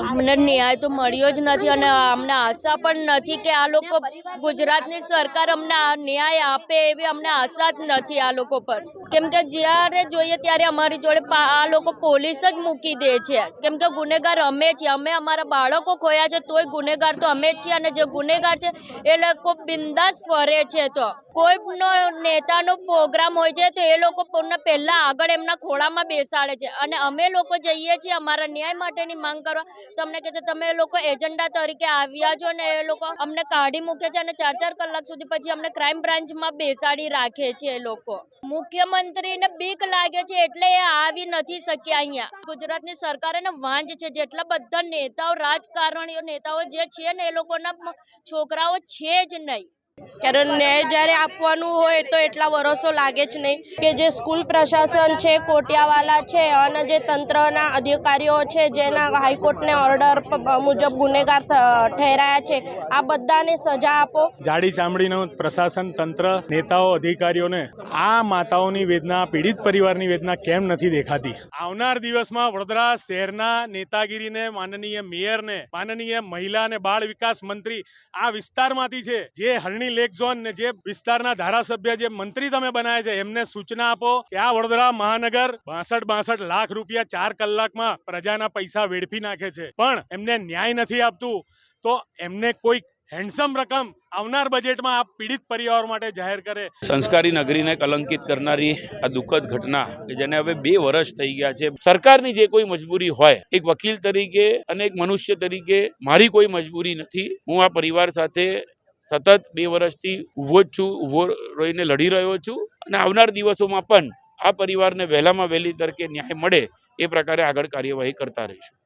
અમને ન્યાય તો મળ્યો જ નથી અને અમને આશા પણ નથી કે આ લોકો ગુજરાતની સરકાર અમને ન્યાય આપે એવી અમને આશા જ નથી આ લોકો પર, કેમ કે જ્યારે જોઈએ ત્યારે અમારી જોડે આ લોકો પોલીસ જ મૂકી દે છે, કેમ કે ગુનેગાર અમે છીએ, અમે અમારા બાળકો ખોયા છે તોય ગુનેગાર તો અમે જ છીએ અને જે ગુનેગાર છે એ લોકો બિંદાસ ફરે છે। તો કોઈનો નેતાનો પ્રોગ્રામ હોય છે તો એ લોકો પહેલા આગળ એમના ખોળામાં બેસાડે છે અને અમે લોકો જઈએ છીએ અમારા ન્યાય માટેની માંગ કરવા તો અમને કહે છે તમે લોકો એજન્ડા તરીકે આવ્યા છો ને એ લોકો અમને કાઢી મૂકે છે અને 4-4 કલાક સુધી પછી અમને ક્રાઇમ બ્રાન્ચમાં બેસાડી રાખે છે એ લોકો। મુખ્યમંત્રીને બીક લાગે છે એટલે એ આવી નથી શક્યા અહીંયા। ગુજરાતની સરકારે ને વાંજ છે, જેટલા બધા નેતાઓ રાજકારણીઓ નેતાઓ જે છે ને એ લોકોના છોકરાઓ છે જ નહીં। કારણ ન્યાય જ્યારે આપવાનું હોય તો એટલા વર્ષો લાગે જ નહીં કે જે સ્કૂલ પ્રશાસન છે, કોટિયાવાલા છે અને જે તંત્રના અધિકારીઓ છે જેના હાઈકોર્ટને ઓર્ડર મુજબ ગુનેગાર ઠેરાયા છે આ બધાને સજા આપો। જાડી ચામડીનું પ્રશાસન તંત્ર નેતાઓ અધિકારીઓને આ માતાઓની વેદના, પીડિત પરિવારની વેદના કેમ નથી દેખાતી? આવનાર દિવસમાં વડોદરા શહેરના નેતાગીરીને માનનીય મેયરને, માનનીય મહિલા અને બાળ વિકાસ મંત્રી આ વિસ્તારમાંથી છે જે હરણી લેક ઝોન ને જે વિસ્તારના ધારાસભ્ય જે મંત્રી તમે બનાવ્યા છે એમને સૂચના આપો કે આ વડોદરા મહાનગર 62 લાખ રૂપિયા 4 કલાકમાં પ્રજાના પૈસા વેડફી નાખે છે પણ એમને ન્યાય નથી આપતું, તો એમને કોઈ હેન્ડસમ રકમ આવનાર બજેટમાં આ પીડિત પરિવારો માટે જાહેર કરે। સંસ્કારી નગરીને કલંકિત કરનારી આ દુઃખદ ઘટના કે જેને હવે 2 વર્ષ થઈ ગયા છે, સરકારની જે કોઈ મજબૂરી હોય, એક વકીલ તરીકે અને એક મનુષ્ય તરીકે મારી કોઈ મજબૂરી નથી। હું આ પરિવાર સાથે સતત 2 વર્ષથી ઊભો જ છું, ઊભો રહીને લડી રહ્યો છું અને આવનાર દિવસોમાં પણ આ પરિવારને વહેલામાં વહેલી તરીકે ન્યાય મળે એ પ્રકારે આગળ કાર્યવાહી કરતા રહીશું।